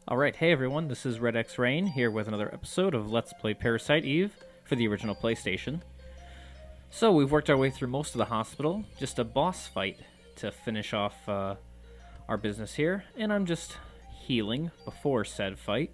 Alright, hey everyone, this is Red X Rain here with another episode of Let's Play Parasite Eve for the original PlayStation. So we've worked our way through most of the hospital, just a boss fight to finish off our business here, and I'm just healing before said fight.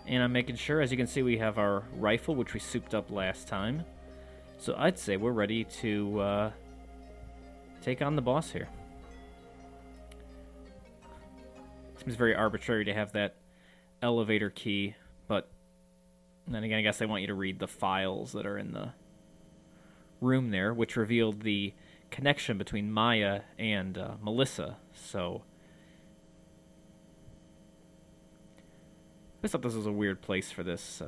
And I'm making sure, as you can see, we have our rifle, which we souped up last time. So I'd say we're ready to take on the boss here. Seems very arbitrary to have that elevator key, but then again, I guess they want you to read the files that are in the room there, which revealed the connection between Maya and Melissa. So I thought this was a weird place for this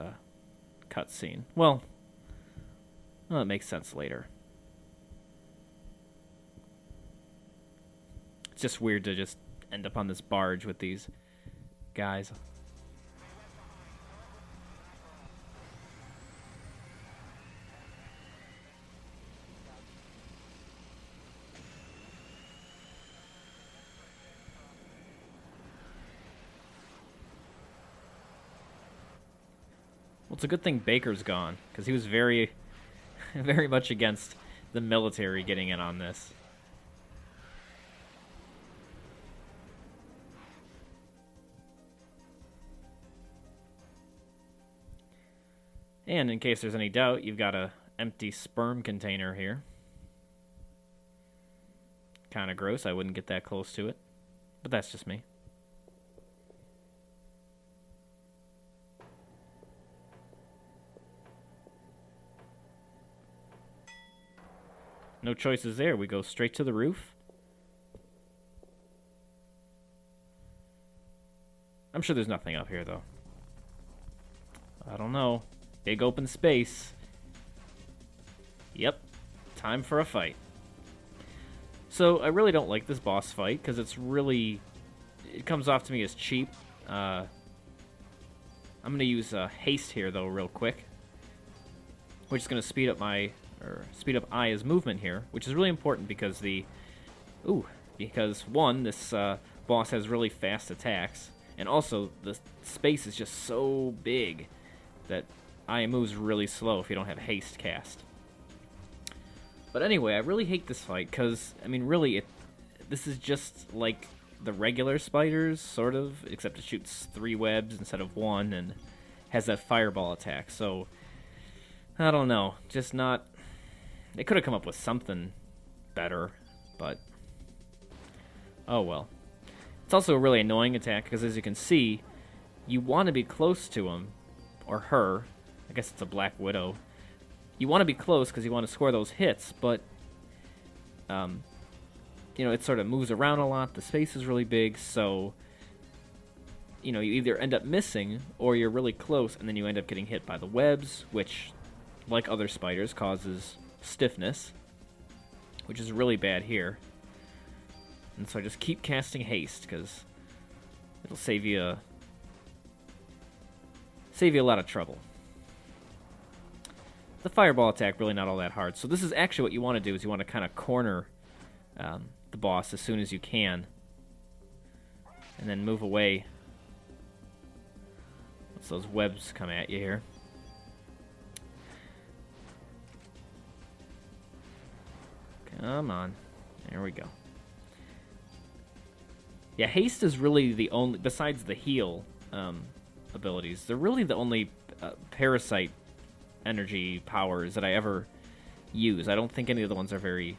cutscene. Well, it makes sense later. It's just weird to just end up on this barge with these guys. Well, it's a good thing Baker's gone, because he was very, very much against the military getting in on this. And in case there's any doubt, you've got a empty sperm container here. Kind of gross, I wouldn't get that close to it. But that's just me. No choices there, we go straight to the roof. I'm sure there's nothing up here, though. I don't know. Big open space. Yep, time for a fight. So I really don't like this boss fight because it comes off to me as cheap. I'm gonna use haste here though, real quick, which is gonna speed up Aya's movement here, which is really important because one, this boss has really fast attacks, and also the space is just so big that Aya moves really slow if you don't have haste cast. But anyway, I really hate this fight because, I mean, really, this is just like the regular spiders, sort of, except it shoots 3 webs instead of 1 and has that fireball attack. So, I don't know, just not... They could have come up with something better, but... Oh well. It's also a really annoying attack because, as you can see, you want to be close to him, or her. I guess it's a Black Widow. You want to be close because you want to score those hits, but, it sort of moves around a lot. The space is really big, so, you either end up missing or you're really close and then you end up getting hit by the webs, which, like other spiders, causes stiffness, which is really bad here. And so I just keep casting haste because it'll save you a lot of trouble. The fireball attack, really not all that hard. So this is actually what you want to do, is you want to kind of corner the boss as soon as you can. And then move away once those webs come at you here. Come on. There we go. Yeah, haste is really the only, besides the heal abilities, they're really the only Parasite energy powers that I ever use. I don't think any of the ones are very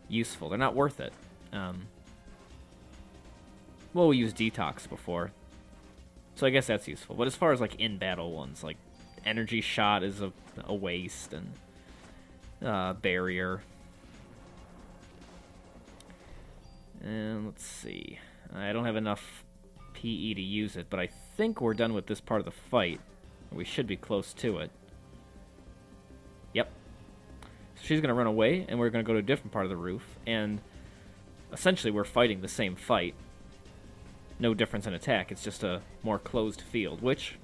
useful. They're not worth it. Well, we used Detox before, so I guess that's useful. But as far as like in-battle ones, like Energy Shot is a waste, and Barrier. And let's see. I don't have enough PE to use it, but I think we're done with this part of the fight. We should be close to it. Yep. So she's going to run away, and we're going to go to a different part of the roof, and essentially we're fighting the same fight. No difference in attack, it's just a more closed field, which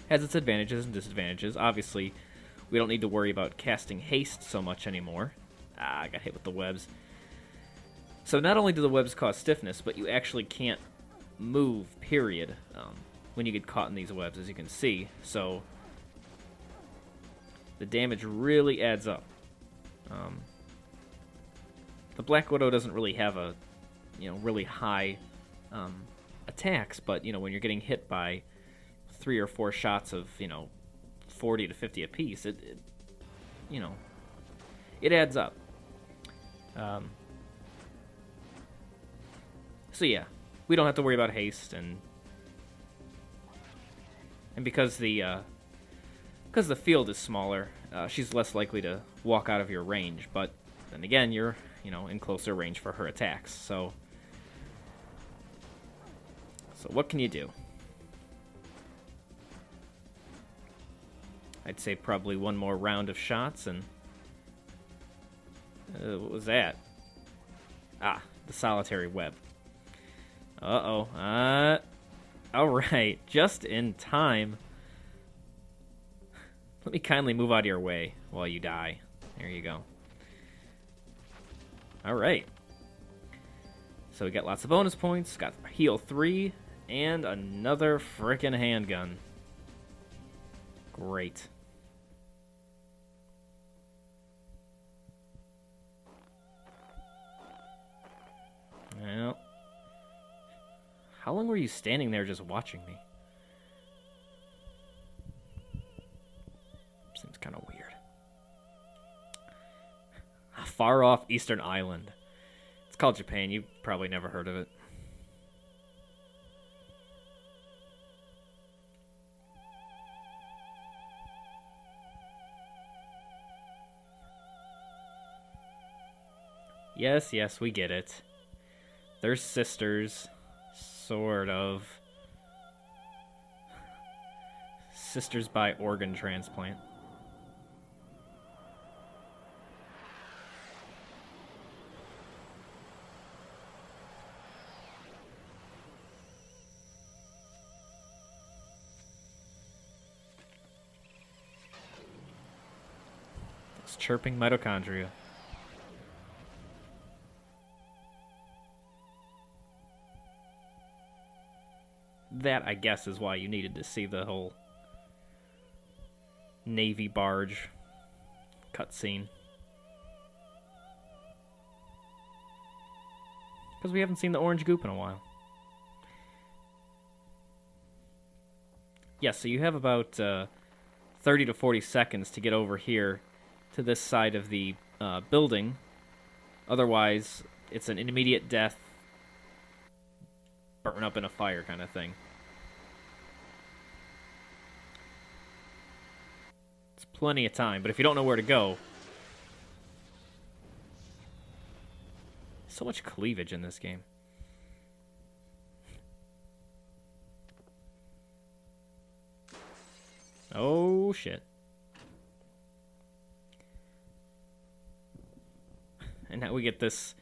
has its advantages and disadvantages. Obviously, we don't need to worry about casting haste so much anymore. I got hit with the webs. So not only do the webs cause stiffness, but you actually can't move, period, when you get caught in these webs, as you can see. So the damage really adds up. The Black Widow doesn't really have a, really high attacks, but, when you're getting hit by 3 or 4 shots of, 40 to 50 apiece, it adds up. So yeah, we don't have to worry about haste, and because the field is smaller, she's less likely to walk out of your range. But then again, you're in closer range for her attacks. So what can you do? I'd say probably one more round of shots, and what was that? Ah, the solitary web. Uh-oh. Alright, just in time. Let me kindly move out of your way while you die. There you go. Alright. So we got lots of bonus points, got heal 3, and another frickin' handgun. Great. Well, how long were you standing there just watching me? Seems kind of weird. A far off eastern island. It's called Japan. You've probably never heard of it. Yes, we get it. They're sisters. Sort of. Sisters by organ transplant. Those chirping mitochondria. That, I guess, is why you needed to see the whole Navy barge cutscene. Because we haven't seen the orange goop in a while. Yeah, so you have about 30 to 40 seconds to get over here to this side of the building. Otherwise, it's an immediate death, burn up in a fire kind of thing. It's plenty of time, but if you don't know where to go... So much cleavage in this game. Oh, shit. And now we get this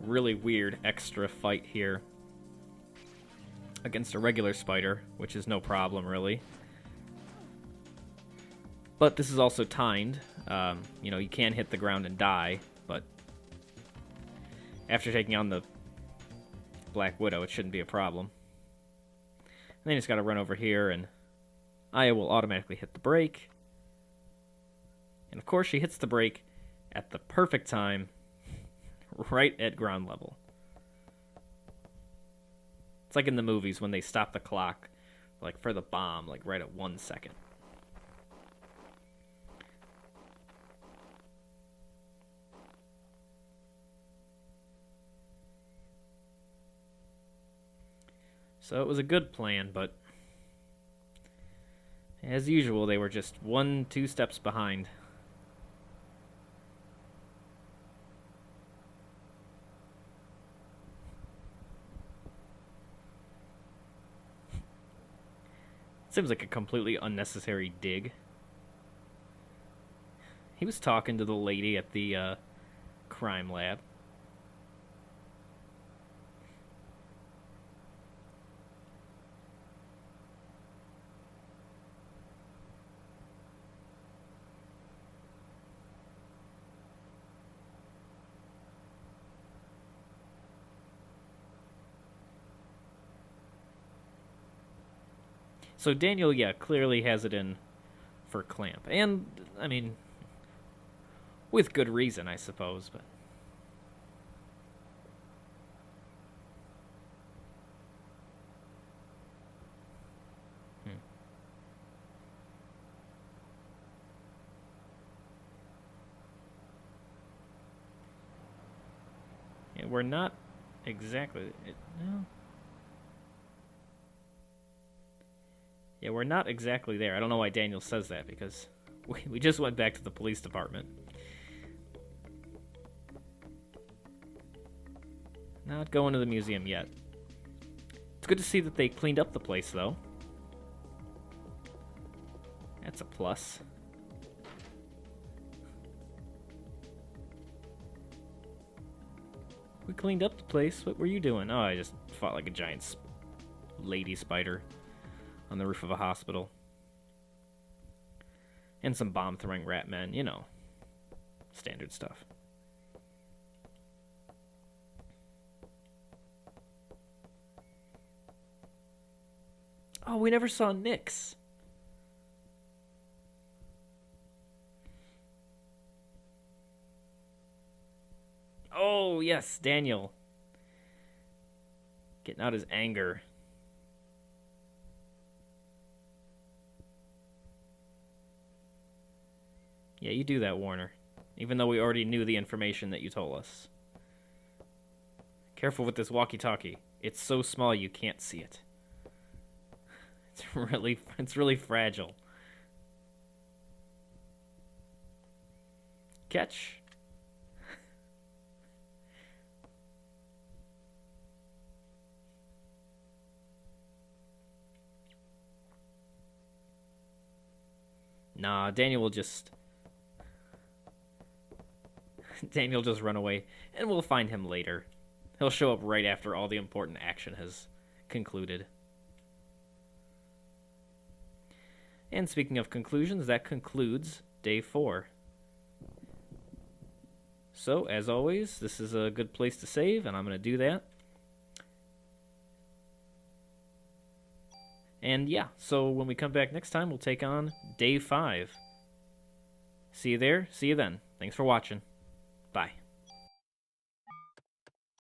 really weird extra fight here against a regular spider, which is no problem, really. But this is also timed. You can hit the ground and die, but after taking on the Black Widow, it shouldn't be a problem. And then you just gotta run over here, and Aya will automatically hit the brake. And of course, she hits the brake at the perfect time, right at ground level. It's like in the movies when they stop the clock, like for the bomb, like right at 1 second. So it was a good plan, but as usual, they were just 1-2 steps behind. Seems like a completely unnecessary dig. He was talking to the lady at the crime lab. So Daniel, yeah, clearly has it in for Clamp. And, I mean, with good reason, I suppose, but... Hmm. Yeah, we're not exactly... no. Yeah, we're not exactly there. I don't know why Daniel says that, because we just went back to the police department. Not going to the museum yet. It's good to see that they cleaned up the place, though. That's a plus. We cleaned up the place. What were you doing? Oh, I just fought like a giant lady spider on the roof of a hospital. And some bomb-throwing rat men, you know. Standard stuff. Oh, we never saw Nyx. Oh, yes, Daniel. Getting out his anger. Yeah, you do that, Warner. Even though we already knew the information that you told us. Careful with this walkie-talkie. It's so small you can't see it. It's really fragile. Catch. Nah, Daniel will just run away, and we'll find him later. He'll show up right after all the important action has concluded. And speaking of conclusions, that concludes day 4. So, as always, this is a good place to save, and I'm going to do that. And yeah, so when we come back next time, we'll take on day 5. See you there. See you then. Thanks for watching.